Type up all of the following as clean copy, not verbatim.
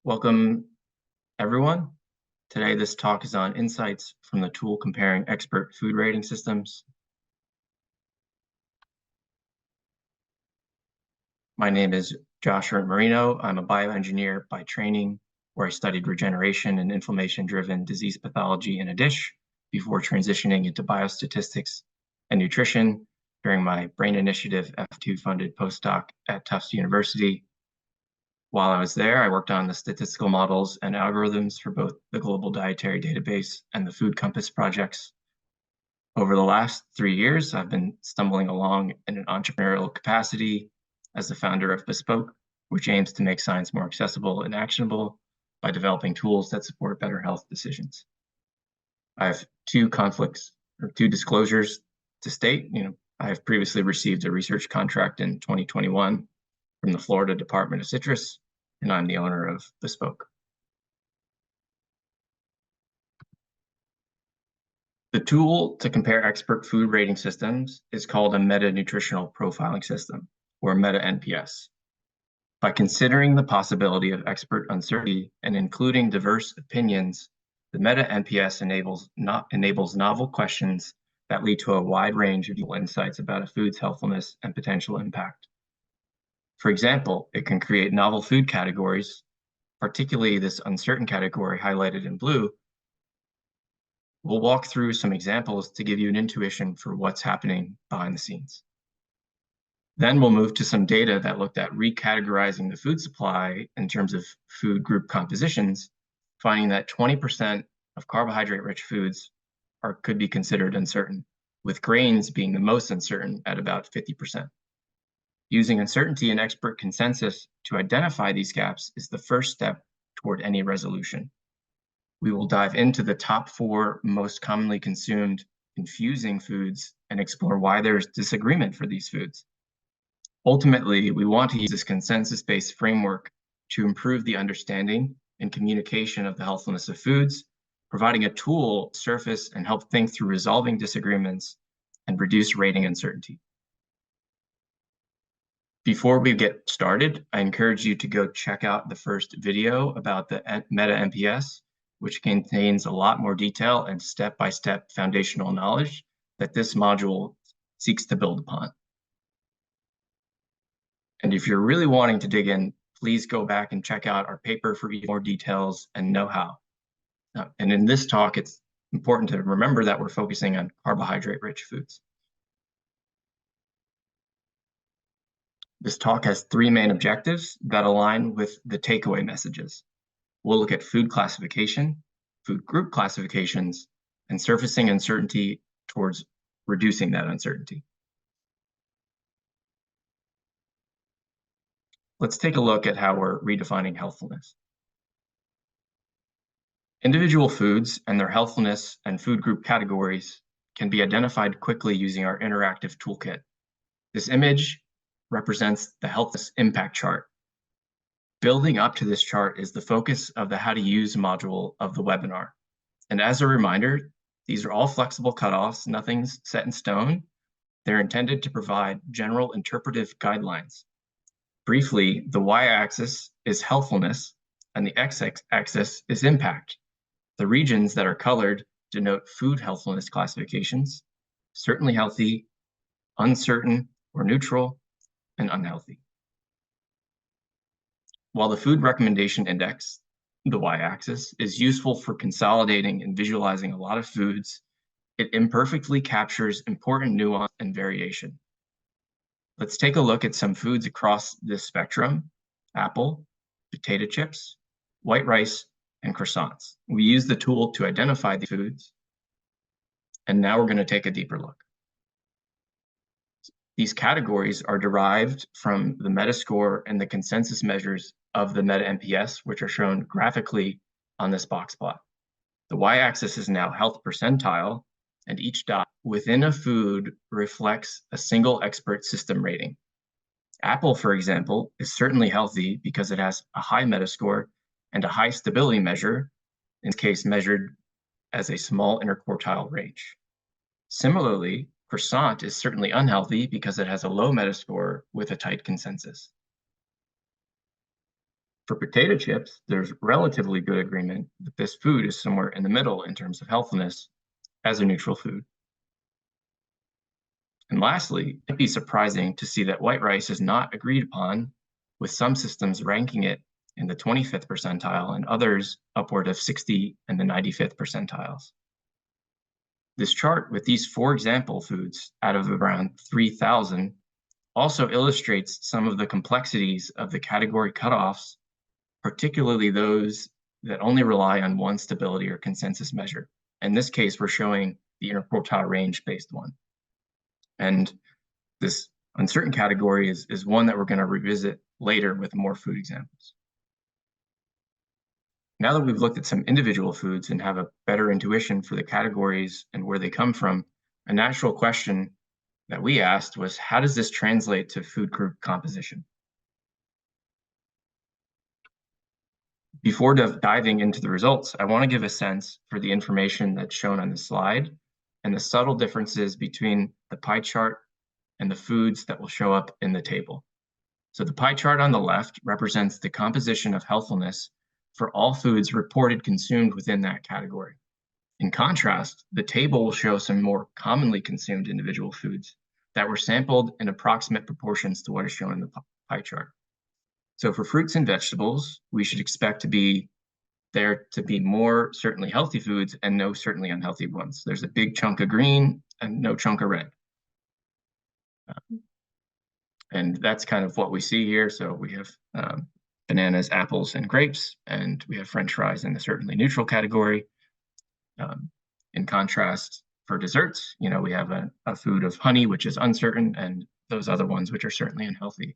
Welcome, everyone. Today, this talk is on insights from the tool comparing expert food rating systems. My name is Joshua Marino. I'm a bioengineer by training, where I studied regeneration and inflammation-driven disease pathology in a dish before transitioning into biostatistics and nutrition during my Brain Initiative F2-funded postdoc at Tufts University. While I was there, I worked on the statistical models and algorithms for both the Global Dietary Database and the Food Compass projects. Over the last 3 years, I've been stumbling along in an entrepreneurial capacity as the founder of Bespoke, which aims to make science more accessible and actionable by developing tools that support better health decisions. I have two disclosures to state. I have previously received a research contract in 2021 from the Florida Department of Citrus, and I'm the owner of Bespoke. The tool to compare expert food rating systems is called a meta-nutritional profiling system, or meta-NPS. By considering the possibility of expert uncertainty and including diverse opinions, the meta-NPS enables novel questions that lead to a wide range of insights about a food's healthfulness and potential impact. For example, it can create novel food categories, particularly this uncertain category highlighted in blue. We'll walk through some examples to give you an intuition for what's happening behind the scenes. Then we'll move to some data that looked at recategorizing the food supply in terms of food group compositions, finding that 20% of carbohydrate-rich foods could be considered uncertain, with grains being the most uncertain at about 50%. Using uncertainty and expert consensus to identify these gaps is the first step toward any resolution. We will dive into the top 4 most commonly consumed confusing foods and explore why there's disagreement for these foods. Ultimately, we want to use this consensus-based framework to improve the understanding and communication of the healthfulness of foods, providing a tool to surface and help think through resolving disagreements and reduce rating uncertainty. Before we get started, I encourage you to go check out the first video about the meta-NPS, which contains a lot more detail and step-by-step foundational knowledge that this module seeks to build upon. And if you're really wanting to dig in, please go back and check out our paper for more details and know-how. And in this talk, it's important to remember that we're focusing on carbohydrate-rich foods. This talk has 3 main objectives that align with the takeaway messages. We'll look at food classification, food group classifications, and surfacing uncertainty towards reducing that uncertainty. Let's take a look at how we're redefining healthfulness. Individual foods and their healthfulness and food group categories can be identified quickly using our interactive toolkit. This image represents the health impact chart. Building up to this chart is the focus of the How to Use module of the webinar. And as a reminder, these are all flexible cutoffs, nothing's set in stone. They're intended to provide general interpretive guidelines. Briefly, the y-axis is healthfulness and the x-axis is impact. The regions that are colored denote food healthfulness classifications: certainly healthy, uncertain or neutral, and unhealthy. While the Food Recommendation Index, the y-axis, is useful for consolidating and visualizing a lot of foods, it imperfectly captures important nuance and variation. Let's take a look at some foods across this spectrum: apple, potato chips, white rice, and croissants. We use the tool to identify the foods, and now we're going to take a deeper look. These categories are derived from the Metascore and the consensus measures of the meta-NPS, which are shown graphically on this box plot. The y-axis is now health percentile, and each dot within a food reflects a single expert system rating. Apple, for example, is certainly healthy because it has a high Metascore and a high stability measure, in this case measured as a small interquartile range. Similarly, croissant is certainly unhealthy because it has a low Metascore with a tight consensus. For potato chips, there's relatively good agreement that this food is somewhere in the middle in terms of healthfulness as a neutral food. And lastly, it'd be surprising to see that white rice is not agreed upon, with some systems ranking it in the 25th percentile and others upward of 60 and the 95th percentiles. This chart with these 4 example foods out of around 3,000 also illustrates some of the complexities of the category cutoffs, particularly those that only rely on one stability or consensus measure. In this case, we're showing the interquartile range-based one. And this uncertain category is one that we're going to revisit later with more food examples. Now that we've looked at some individual foods and have a better intuition for the categories and where they come from, a natural question that we asked was, how does this translate to food group composition? Before diving into the results, I want to give a sense for the information that's shown on the slide and the subtle differences between the pie chart and the foods that will show up in the table. So the pie chart on the left represents the composition of healthfulness for all foods reported consumed within that category. In contrast, the table will show some more commonly consumed individual foods that were sampled in approximate proportions to what is shown in the pie chart. So for fruits and vegetables, we should expect to be there to be more certainly healthy foods and no certainly unhealthy ones. There's a big chunk of green and no chunk of red. And that's kind of what we see here. So we have bananas, apples, and grapes, and we have French fries in the certainly neutral category. In contrast, for desserts, we have a food of honey, which is uncertain, and those other ones, which are certainly unhealthy.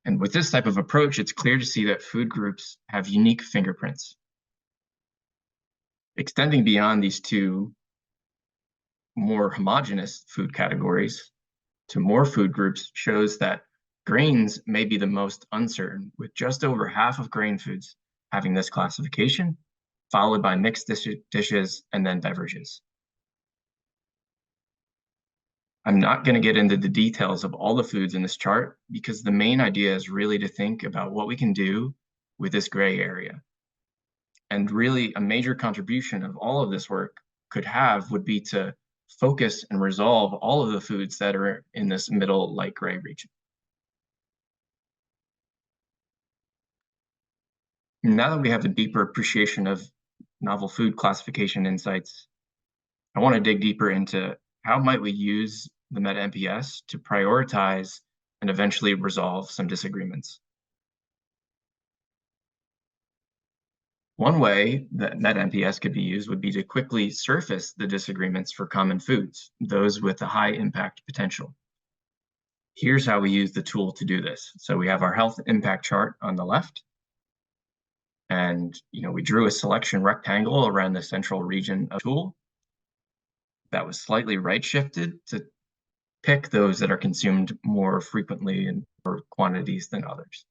And with this type of approach, it's clear to see that food groups have unique fingerprints. Extending beyond these two more homogeneous food categories to more food groups shows that grains may be the most uncertain, with just over half of grain foods having this classification, followed by mixed dishes and then beverages. I'm not going to get into the details of all the foods in this chart because the main idea is really to think about what we can do with this gray area. And really a major contribution of all of this work would be to focus and resolve all of the foods that are in this middle light gray region. Now that we have a deeper appreciation of novel food classification insights, I want to dig deeper into how might we use the meta-NPS to prioritize and eventually resolve some disagreements. One way that meta-NPS could be used would be to quickly surface the disagreements for common foods, those with a high impact potential. Here's how we use the tool to do this. So we have our health impact chart on the left. And we drew a selection rectangle around the central region of the tool that was slightly right shifted to pick those that are consumed more frequently in more quantities than others.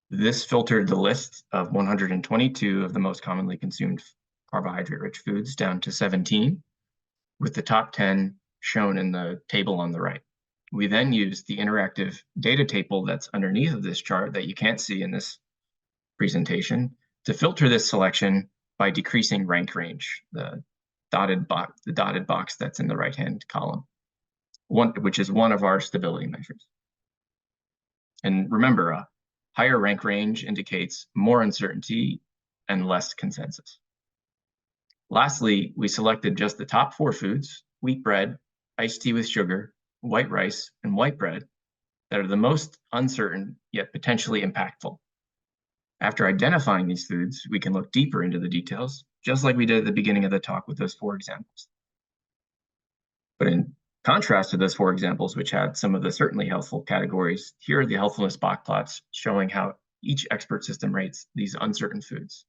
This filtered the list of 122 of the most commonly consumed carbohydrate-rich foods down to 17, with the top 10 shown in the table on the right. We then used the interactive data table that's underneath of this chart that you can't see in this presentation to filter this selection by decreasing rank range, the dotted box that's in the right-hand column, which is one of our stability measures. And remember, a higher rank range indicates more uncertainty and less consensus. Lastly, we selected just the top 4 foods: wheat bread, iced tea with sugar, white rice, and white bread, that are the most uncertain yet potentially impactful. After identifying these foods, we can look deeper into the details, just like we did at the beginning of the talk with those 4 examples. But in contrast to those 4 examples, which had some of the certainly healthful categories, here are the healthfulness box plots showing how each expert system rates these uncertain foods,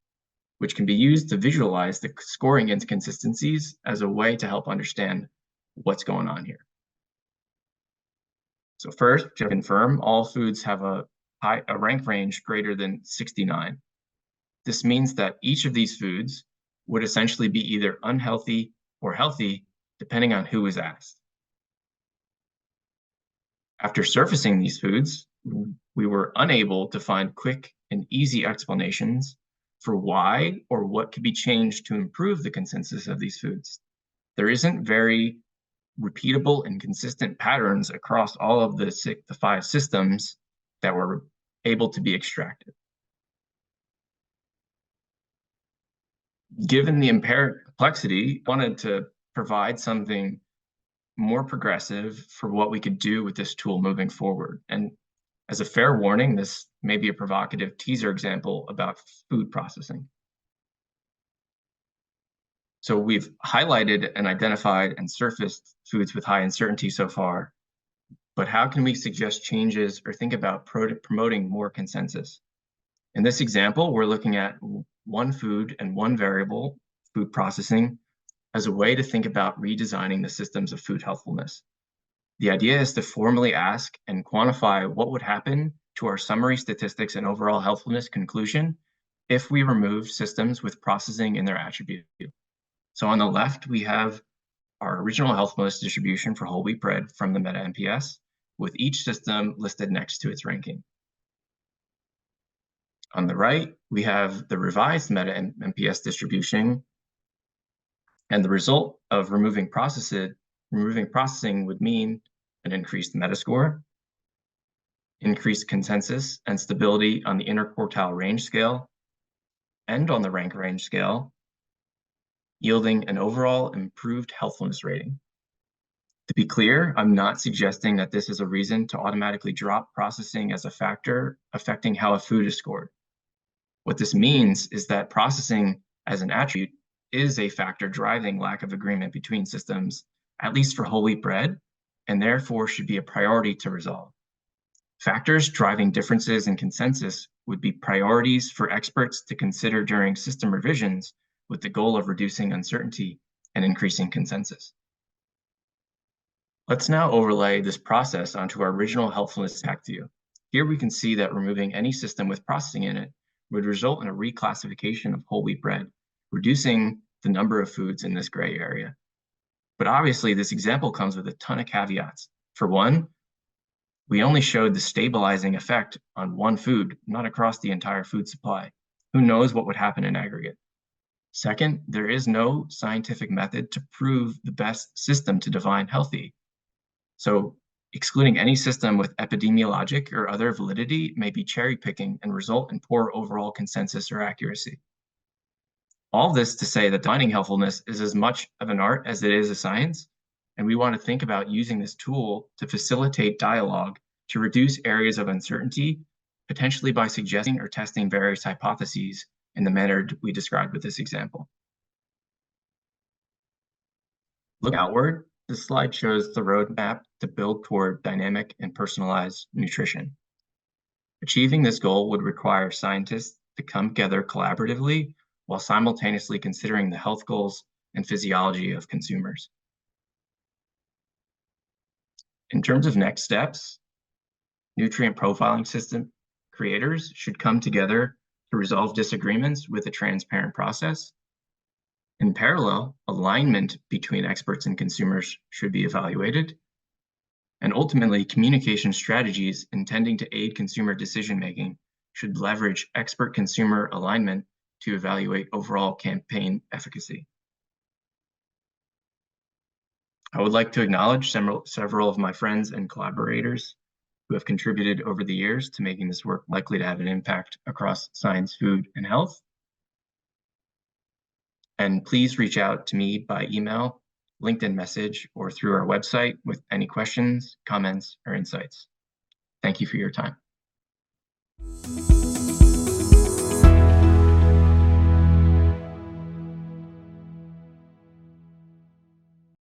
which can be used to visualize the scoring inconsistencies as a way to help understand what's going on here. So first, to confirm, all foods have a rank range greater than 69. This means that each of these foods would essentially be either unhealthy or healthy, depending on who is asked. After surfacing these foods, we were unable to find quick and easy explanations for why or what could be changed to improve the consensus of these foods. There isn't very repeatable and consistent patterns across all of the 5 systems that were able to be extracted. Given the inherent complexity, I wanted to provide something more progressive for what we could do with this tool moving forward. And as a fair warning, this may be a provocative teaser example about food processing. So we've highlighted and identified and surfaced foods with high uncertainty so far, but how can we suggest changes or think about promoting more consensus? In this example, we're looking at one food and one variable, food processing, as a way to think about redesigning the systems of food healthfulness. The idea is to formally ask and quantify what would happen to our summary statistics and overall healthfulness conclusion if we remove systems with processing in their attribute. So on the left, we have our original healthfulness distribution for whole wheat bread from the Meta NPS, with each system listed next to its ranking. On the right, we have the revised Meta NPS distribution, and the result of removing processing would mean an increased Metascore, increased consensus and stability on the interquartile range scale, and on the rank range scale, yielding an overall improved healthfulness rating. To be clear, I'm not suggesting that this is a reason to automatically drop processing as a factor affecting how a food is scored. What this means is that processing as an attribute is a factor driving lack of agreement between systems, at least for whole wheat bread, and therefore should be a priority to resolve. Factors driving differences in consensus would be priorities for experts to consider during system revisions with the goal of reducing uncertainty and increasing consensus. Let's now overlay this process onto our original healthfulness impact view. Here we can see that removing any system with processing in it would result in a reclassification of whole wheat bread, reducing the number of foods in this gray area. But obviously, this example comes with a ton of caveats. For one, we only showed the stabilizing effect on one food, not across the entire food supply. Who knows what would happen in aggregate? Second, there is no scientific method to prove the best system to define healthy. So excluding any system with epidemiologic or other validity may be cherry picking and result in poor overall consensus or accuracy. All this to say that defining healthfulness is as much of an art as it is a science, and we want to think about using this tool to facilitate dialogue to reduce areas of uncertainty, potentially by suggesting or testing various hypotheses in the manner we described with this example. Look outward. This slide shows the roadmap to build toward dynamic and personalized nutrition. Achieving this goal would require scientists to come together collaboratively while simultaneously considering the health goals and physiology of consumers. In terms of next steps, nutrient profiling system creators should come together to resolve disagreements with a transparent process. In parallel, alignment between experts and consumers should be evaluated. And ultimately, communication strategies intending to aid consumer decision-making should leverage expert-consumer alignment to evaluate overall campaign efficacy. I would like to acknowledge several of my friends and collaborators who have contributed over the years to making this work likely to have an impact across science, food, and health. And please reach out to me by email, LinkedIn message, or through our website with any questions, comments, or insights. Thank you for your time.